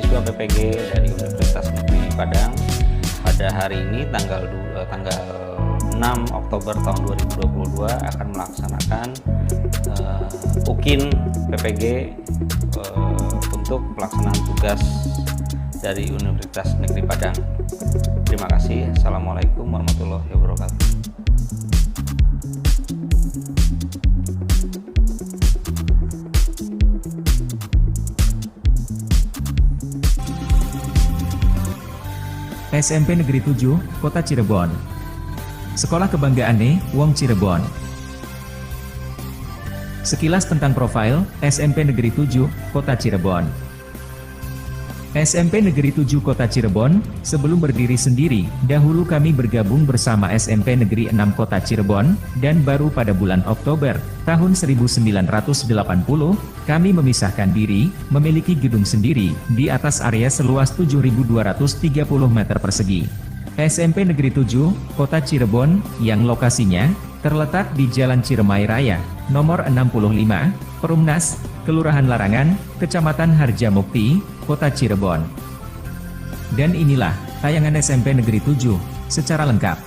siswa PPG dari Universitas Negeri Padang pada hari ini tanggal 6 Oktober tahun 2022 akan melaksanakan UKIN PPG untuk pelaksanaan tugas dari Universitas Negeri Padang. Terima kasih. Assalamualaikum warahmatullahi wabarakatuh. SMP Negeri 7, Kota Cirebon. Sekolah kebanggaane Wong Cirebon. Sekilas tentang profil SMP Negeri 7, Kota Cirebon. SMP Negeri 7 Kota Cirebon, sebelum berdiri sendiri, dahulu kami bergabung bersama SMP Negeri 6 Kota Cirebon, dan baru pada bulan Oktober, tahun 1980, kami memisahkan diri, memiliki gedung sendiri, di atas area seluas 7.230 meter persegi. SMP Negeri 7, Kota Cirebon, yang lokasinya, terletak di Jalan Ciremai Raya, nomor 65, Perumnas, Kelurahan Larangan, Kecamatan Harjamukti, Kota Cirebon. Dan inilah, tayangan SMP Negeri 7, secara lengkap.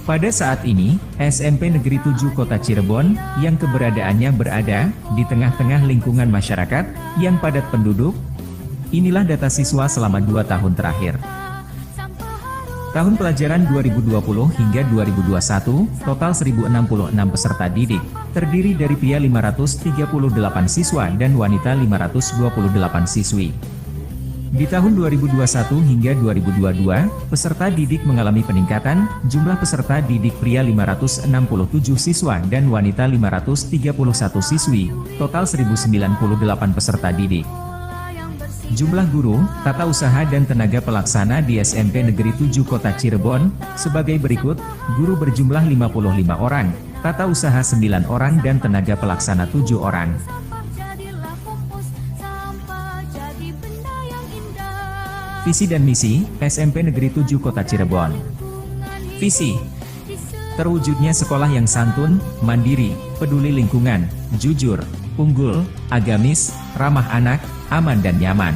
Pada saat ini, SMP Negeri 7 Kota Cirebon, yang keberadaannya berada di tengah-tengah lingkungan masyarakat, yang padat penduduk. Inilah data siswa selama 2 tahun terakhir. Tahun pelajaran 2020 hingga 2021, total 1066 peserta didik, terdiri dari pria 538 siswa dan wanita 528 siswi. Di tahun 2021 hingga 2022, peserta didik mengalami peningkatan, jumlah peserta didik pria 567 siswa dan wanita 531 siswi, total 1098 peserta didik. Jumlah guru, tata usaha dan tenaga pelaksana di SMP Negeri 7 Kota Cirebon, sebagai berikut, guru berjumlah 55 orang, tata usaha 9 orang dan tenaga pelaksana 7 orang. Visi dan misi, SMP Negeri 7 Kota Cirebon. Visi: terwujudnya sekolah yang santun, mandiri, peduli lingkungan, jujur, unggul, agamis, ramah anak, aman dan nyaman.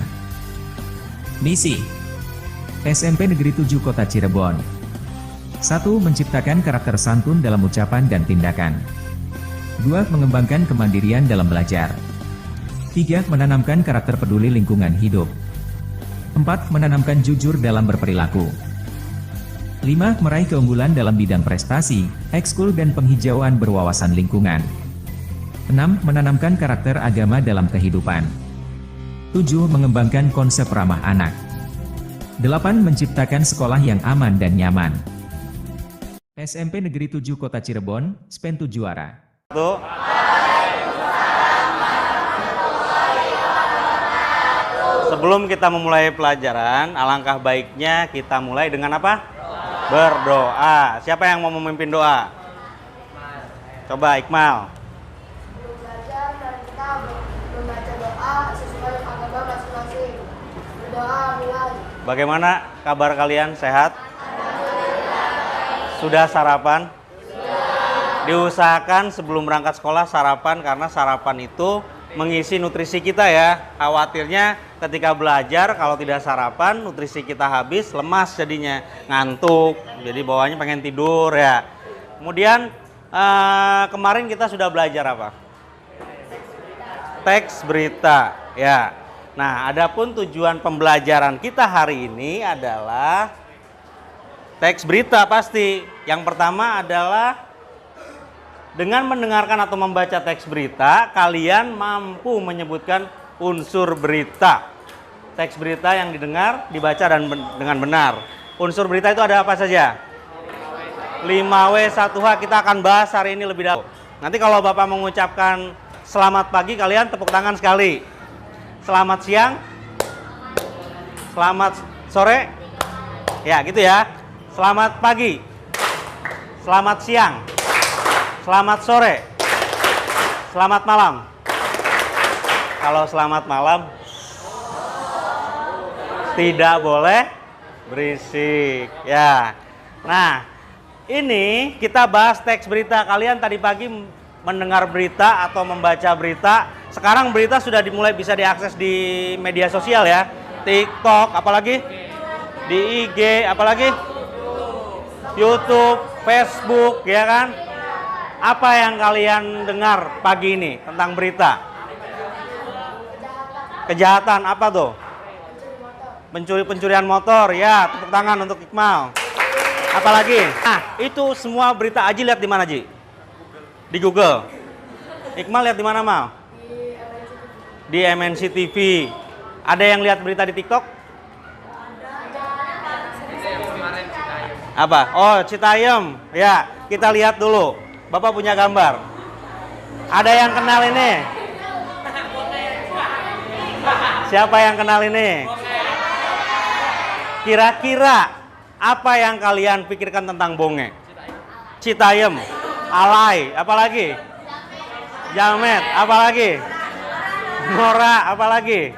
Misi: SMP Negeri 7 Kota Cirebon. 1. Menciptakan karakter santun dalam ucapan dan tindakan. 2. Mengembangkan kemandirian dalam belajar. 3. Menanamkan karakter peduli lingkungan hidup. 4. Menanamkan jujur dalam berperilaku. 5. Meraih keunggulan dalam bidang prestasi, ekskul dan penghijauan berwawasan lingkungan. 6. Menanamkan karakter agama dalam kehidupan. 7. Mengembangkan konsep ramah anak. 8. Menciptakan sekolah yang aman dan nyaman. SMP Negeri 7 Kota Cirebon, SPEN 7 juara. Sebelum kita memulai pelajaran, alangkah baiknya kita mulai dengan apa? Berdoa. Siapa yang mau memimpin doa? Coba Iqmal. Belajar dan kita membaca doa sesuai agama masing-masing. Berdoa mulai. Bagaimana kabar kalian? Sehat? Sudah sarapan? Diusahakan sebelum berangkat sekolah sarapan, karena sarapan itu mengisi nutrisi kita ya. Khawatirnya ketika belajar kalau tidak sarapan, nutrisi kita habis, lemas jadinya, ngantuk, jadi bawaannya pengen tidur ya. Kemudian kemarin kita sudah belajar apa? Teks berita ya. Nah, adapun tujuan pembelajaran kita hari ini adalah teks berita pasti. Yang pertama adalah dengan mendengarkan atau membaca teks berita, kalian mampu menyebutkan unsur berita. Teks berita yang didengar, dibaca dengan benar. Unsur berita itu ada apa saja? 5W1H kita akan bahas hari ini lebih dahulu. Nanti kalau Bapak mengucapkan selamat pagi, kalian tepuk tangan sekali. Selamat siang. Selamat sore. Ya, gitu ya. Selamat pagi. Selamat siang. Selamat sore. Selamat malam. Kalau selamat malam tidak boleh berisik ya. Nah, ini kita bahas teks berita. Kalian tadi pagi mendengar berita atau membaca berita. Sekarang berita sudah dimulai bisa diakses di media sosial ya. TikTok, apalagi di IG, apalagi YouTube, Facebook, ya kan? Apa yang kalian dengar pagi ini tentang berita? Kejahatan apa tuh? Pencurian motor, ya, tepuk tangan untuk Iqmal. Apalagi? Nah, itu semua berita Aji lihat di mana, Ji? Di Google. Iqmal lihat di mana, Mal? Di MNC TV. Ada yang lihat berita di TikTok? Apa? Oh, Citayam. Ya, kita lihat dulu. Bapak punya gambar. Ada yang kenal ini? Siapa yang kenal ini? Kira-kira apa yang kalian pikirkan tentang Bonge? Citayam, Alay, apalagi? Jamet, apalagi? Nora, apalagi?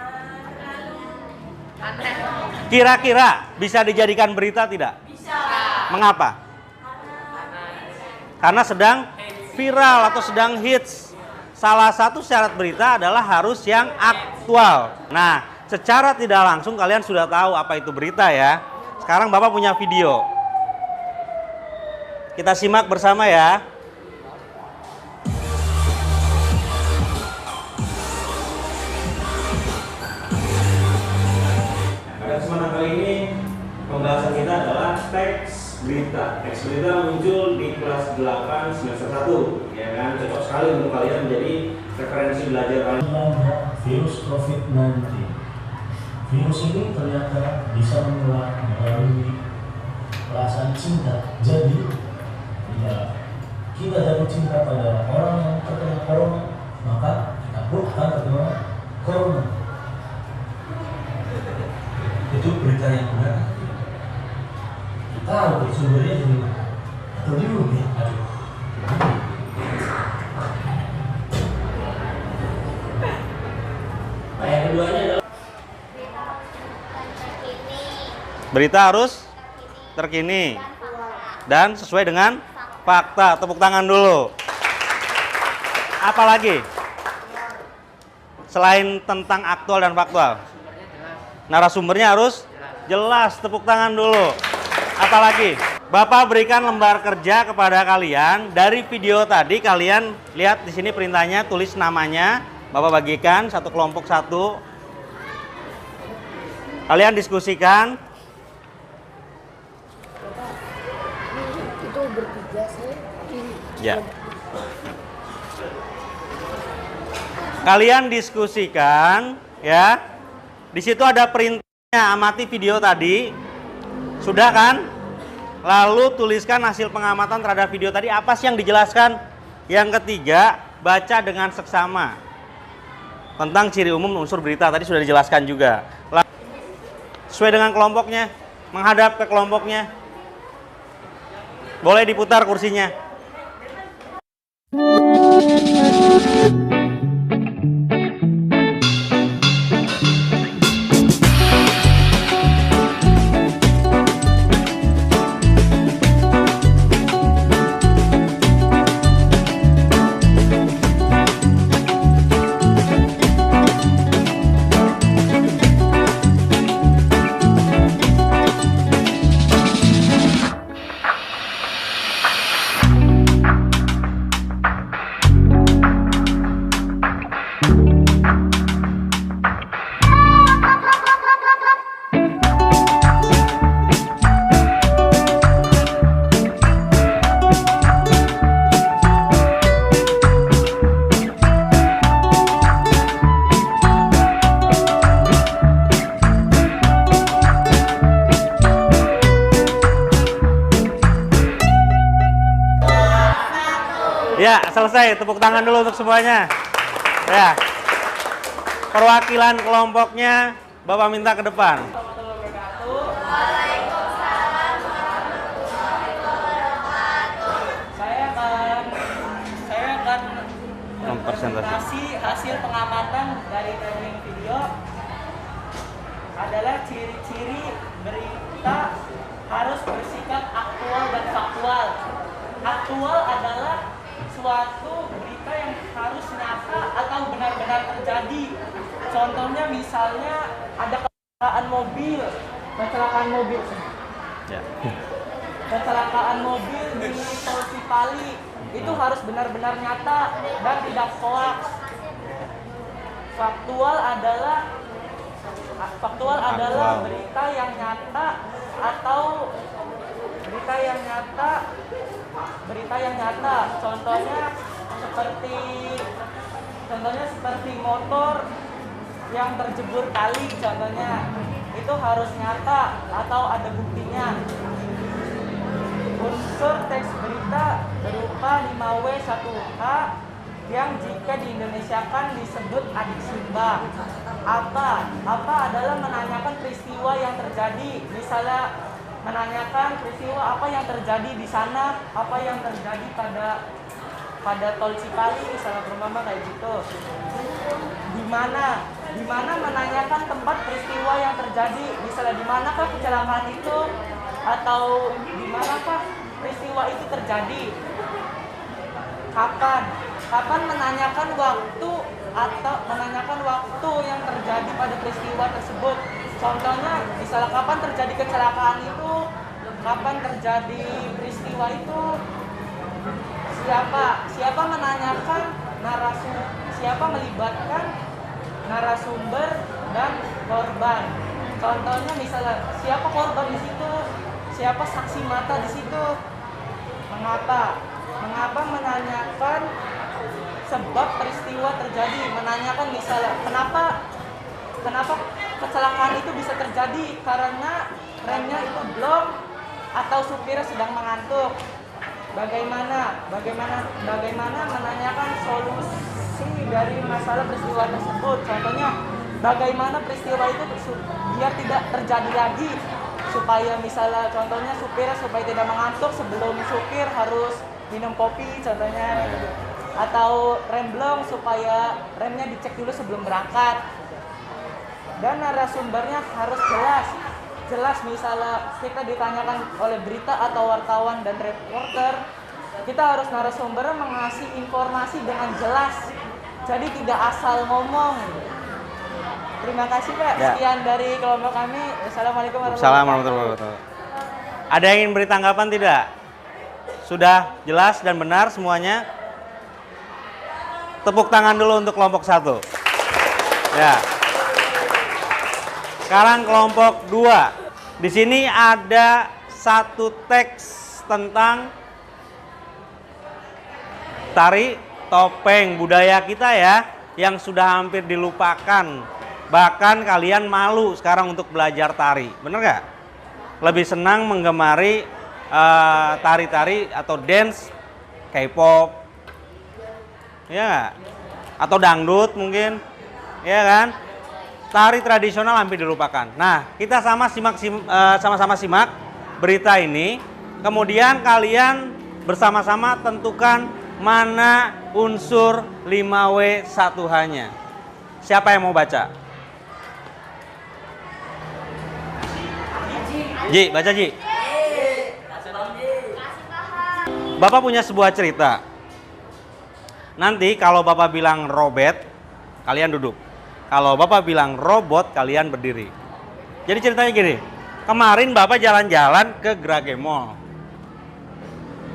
Kira-kira bisa dijadikan berita tidak? Bisa. Mengapa? Karena sedang viral atau sedang hits. Salah satu syarat berita adalah harus yang aktual. Nah, secara tidak langsung kalian sudah tahu apa itu berita ya. Sekarang Bapak punya video. Kita simak bersama ya. Pada kesempatan kali ini pembahasan kita adalah teks berita. Teks berita muncul di kelas 8 semester 1, ya kan? Cocok sekali untuk kalian menjadi referensi belajar kalian. Virus COVID-19. Virus ini ternyata bisa menular melalui perasaan cinta. Jadi, bila kita jatuh cinta pada orang yang terkena corona, maka kita pun akan terkena corona. Itu berita yang benar. Kita tahu sumbernya di mana atau di mana? Yang keduanya adalah Berita harus terkini dan sesuai dengan fakta. Tepuk tangan dulu. Apalagi? Selain tentang aktual dan faktual. Narasumbernya harus jelas. Tepuk tangan dulu. Apalagi? Bapak berikan lembar kerja kepada kalian. Dari video tadi kalian lihat di sini perintahnya, tulis namanya. Bapak bagikan satu kelompok satu. Kalian diskusikan. Itu bertiga sih. Ya. Kalian diskusikan ya. Di situ ada perintahnya, amati video tadi. Sudah kan? Lalu tuliskan hasil pengamatan terhadap video tadi, apa sih yang dijelaskan? Yang ketiga, baca dengan seksama. Tentang ciri umum unsur berita tadi sudah dijelaskan juga. Sesuai dengan kelompoknya, menghadap ke kelompoknya. Boleh diputar kursinya. Ya, selesai. Tepuk tangan dulu untuk semuanya. Ya. Perwakilan kelompoknya Bapak minta ke depan. Saya akan mempresentasi hasil pengamatan dari training video adalah ciri-ciri berita harus bersikap aktual dan faktual. Aktual adalah suatu berita yang harus nyata atau benar-benar terjadi. Contohnya misalnya ada kecelakaan kecelakaan mobil. Ya. Kecelakaan mobil di Tol Cipali itu harus benar-benar nyata dan tidak hoax. Faktual adalah berita yang nyata atau berita yang nyata. Contohnya seperti motor yang terjebur kali, contohnya itu harus nyata atau ada buktinya. Unsur teks berita berupa 5W1H yang jika diindonesiakan disebut adik sumba. Apa adalah menanyakan peristiwa yang terjadi, misalnya menanyakan peristiwa apa yang terjadi di sana, apa yang terjadi pada Tol Cipali, misalnya perumpama kayak gitu. Di mana menanyakan tempat peristiwa yang terjadi, misalnya di manakah kecelakaan itu atau di manakah peristiwa itu terjadi. Kapan menanyakan waktu atau menanyakan waktu yang terjadi pada peristiwa tersebut. Contohnya, misalnya kapan terjadi kecelakaan itu, kapan terjadi peristiwa itu, siapa menanyakan siapa melibatkan narasumber dan korban. Contohnya misalnya siapa korban di situ, siapa saksi mata di situ, mengapa menanyakan sebab peristiwa terjadi, menanyakan misalnya kenapa kecelakaan itu bisa terjadi, karena remnya itu blok atau supirnya sedang mengantuk. Bagaimana menanyakan solusi dari masalah peristiwa tersebut. Contohnya bagaimana peristiwa itu biar tidak terjadi lagi, supaya misalnya contohnya supirnya supaya tidak mengantuk sebelum supir harus minum kopi contohnya, atau rem blong supaya remnya dicek dulu sebelum berangkat. Dan narasumbernya harus jelas, misalnya kita ditanyakan oleh berita atau wartawan dan reporter, kita harus narasumbernya mengasih informasi dengan jelas, jadi tidak asal ngomong. Terima kasih Pak. Ya. Sekian dari kelompok kami. Assalamualaikum Assalamualaikum warahmatullahi wabarakatuh. Ada yang ingin beri tanggapan tidak? Sudah jelas dan benar semuanya? Tepuk tangan dulu untuk kelompok 1. Ya. Sekarang kelompok 2. Di sini ada satu teks tentang tari topeng budaya kita ya, yang sudah hampir dilupakan. Bahkan kalian malu sekarang untuk belajar tari, bener nggak? Lebih senang menggemari tari-tari atau dance K-pop, ya nggak? Atau dangdut mungkin, ya kan? Tari tradisional hampir dilupakan. Nah, kita sama-sama simak berita ini. Kemudian kalian bersama-sama tentukan mana unsur 5W1H-nya. Siapa yang mau baca? Ji, baca Ji. Bapak punya sebuah cerita. Nanti kalau Bapak bilang robot, kalian duduk. Kalau Bapak bilang robot, kalian berdiri. Jadi ceritanya gini, kemarin Bapak jalan-jalan ke Grage Mall.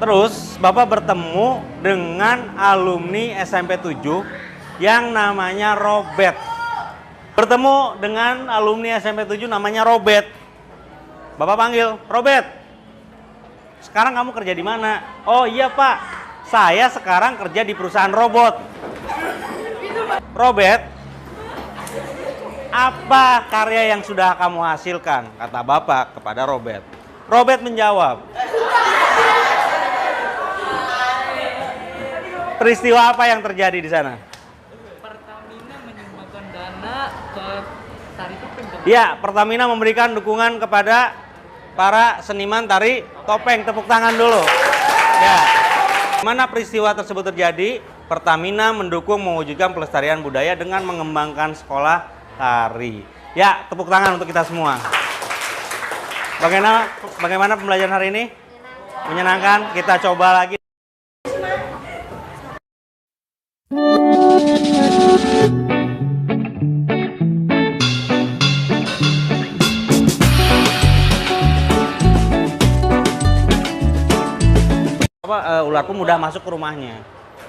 Terus Bapak bertemu dengan alumni SMP 7 yang namanya Robert. Bertemu dengan alumni SMP 7 namanya Robert. Bapak panggil, Robert, sekarang kamu kerja di mana? Oh iya Pak, saya sekarang kerja di perusahaan robot. Robert, apa karya yang sudah kamu hasilkan? Kata Bapak kepada Robert. Robert menjawab, peristiwa apa yang terjadi di sana? Pertamina menyumbangkan dana ke tari topeng. Ya, Pertamina memberikan dukungan kepada para seniman tari topeng. Tepuk tangan dulu. Ya. Mana peristiwa tersebut terjadi? Pertamina mendukung mewujudkan pelestarian budaya dengan mengembangkan sekolah tari. Ya, tepuk tangan untuk kita semua. Bagaimana pembelajaran hari ini? Menyenangkan? Kita coba lagi. ular pun mudah masuk ke rumahnya.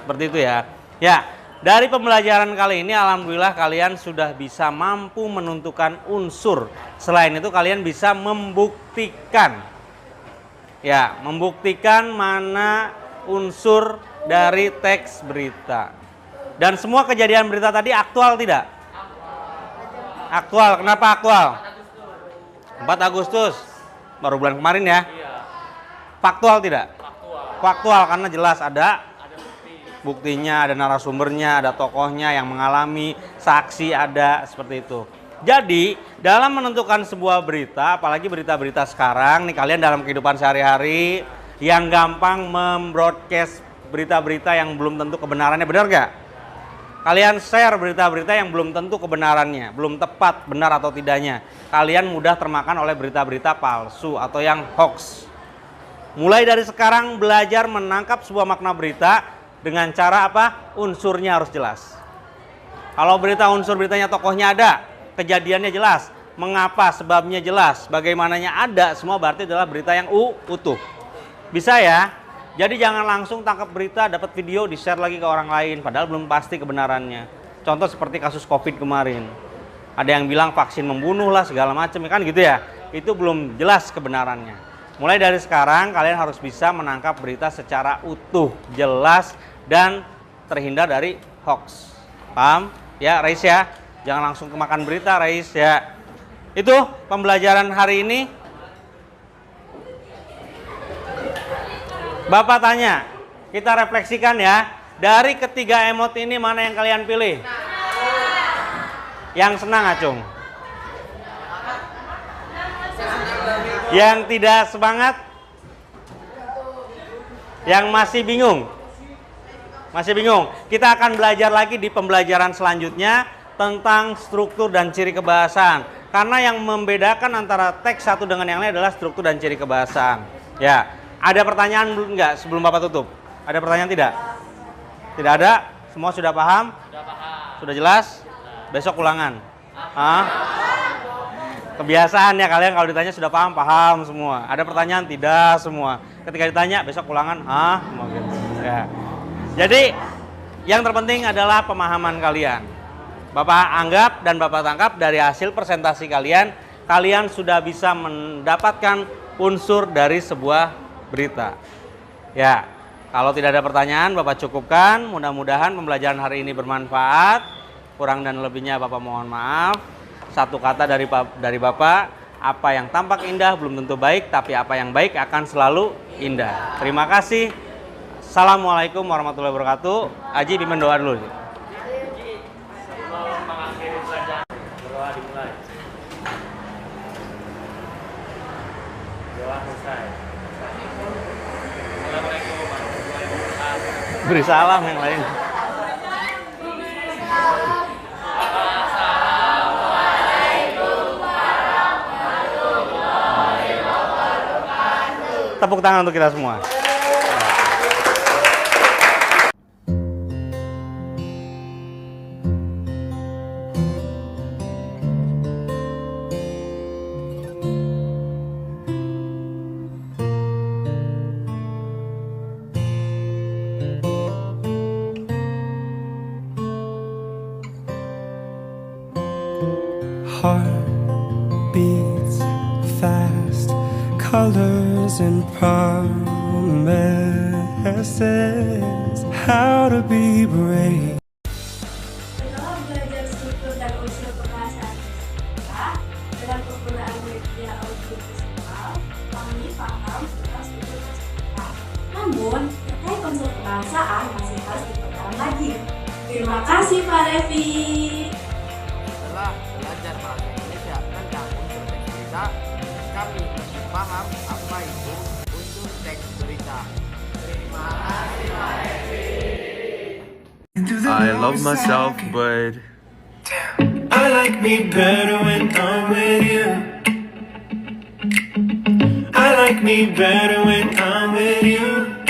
Seperti itu ya. Ya, dari pembelajaran kali ini alhamdulillah kalian sudah bisa mampu menentukan unsur. Selain itu kalian bisa membuktikan. Ya, membuktikan mana unsur dari teks berita. Dan semua kejadian berita tadi aktual tidak? Aktual. Kenapa aktual? 4 Agustus. Baru bulan kemarin ya. Faktual tidak? Faktual karena jelas ada buktinya, ada narasumbernya, ada tokohnya yang mengalami, saksi ada, seperti itu. Jadi, dalam menentukan sebuah berita, apalagi berita-berita sekarang nih, kalian dalam kehidupan sehari-hari yang gampang membroadcast berita-berita yang belum tentu kebenarannya, benar nggak? Kalian share berita-berita yang belum tentu kebenarannya, belum tepat, benar atau tidaknya. Kalian mudah termakan oleh berita-berita palsu atau yang hoax. Mulai dari sekarang belajar menangkap sebuah makna berita dengan cara apa? Unsurnya harus jelas. Kalau berita unsur beritanya tokohnya ada, kejadiannya jelas, mengapa sebabnya jelas, bagaimananya ada, semua berarti adalah berita yang utuh. Bisa ya? Jadi jangan langsung tangkap berita, dapat video, di-share lagi ke orang lain, padahal belum pasti kebenarannya. Contoh seperti kasus COVID kemarin. Ada yang bilang vaksin membunuh lah, segala macam, kan gitu ya. Itu belum jelas kebenarannya. Mulai dari sekarang, kalian harus bisa menangkap berita secara utuh, jelas, dan terhindar dari hoax. Paham? Ya, Rais ya. Jangan langsung kemakan berita, Rais ya. Itu pembelajaran hari ini. Bapak tanya, kita refleksikan ya. Dari ketiga emot ini mana yang kalian pilih? Yang senang, Acung? Yang tidak semangat? Yang masih bingung? Masih bingung? Kita akan belajar lagi di pembelajaran selanjutnya tentang struktur dan ciri kebahasaan. Karena yang membedakan antara teks satu dengan yang lain adalah struktur dan ciri kebahasaan. Ya. Ada pertanyaan enggak sebelum Bapak tutup? Ada pertanyaan tidak? Tidak ada? Semua sudah paham? Sudah paham. Sudah jelas? Besok ulangan. Hah? Kebiasaan ya kalian kalau ditanya sudah paham, paham semua. Ada pertanyaan? Tidak semua. Ketika ditanya besok ulangan, semua gitu. Ya. Jadi yang terpenting adalah pemahaman kalian. Bapak anggap dan Bapak tangkap dari hasil presentasi kalian, kalian sudah bisa mendapatkan unsur dari sebuah berita. Ya, kalau tidak ada pertanyaan Bapak cukupkan. Mudah-mudahan pembelajaran hari ini bermanfaat. Kurang dan lebihnya Bapak mohon maaf. Satu kata dari Bapak, apa yang tampak indah belum tentu baik, tapi apa yang baik akan selalu indah. Terima kasih. Assalamualaikum warahmatullahi wabarakatuh. Aji pimpin doa dulu. Beri salam yang lain. Tepuk tangan untuk kita semua. Heart beats fast, colors and promises, how to be brave. Setelah belajar struktur dan unsur kebahasaan kita, dengan penggunaan media audio visual, kami paham tentang struktur kita. Namun, terkait unsur kebahasaan masih harus diperdalam lagi. Terima kasih Pak Revi. Setelah belajar bahasa Indonesia tentang unsur teks berita, kami lebih paham apa itu unsur teks berita. Terima kasih Pak Evi. I love myself, but I like me better when I'm with you. I like me better when I'm with you.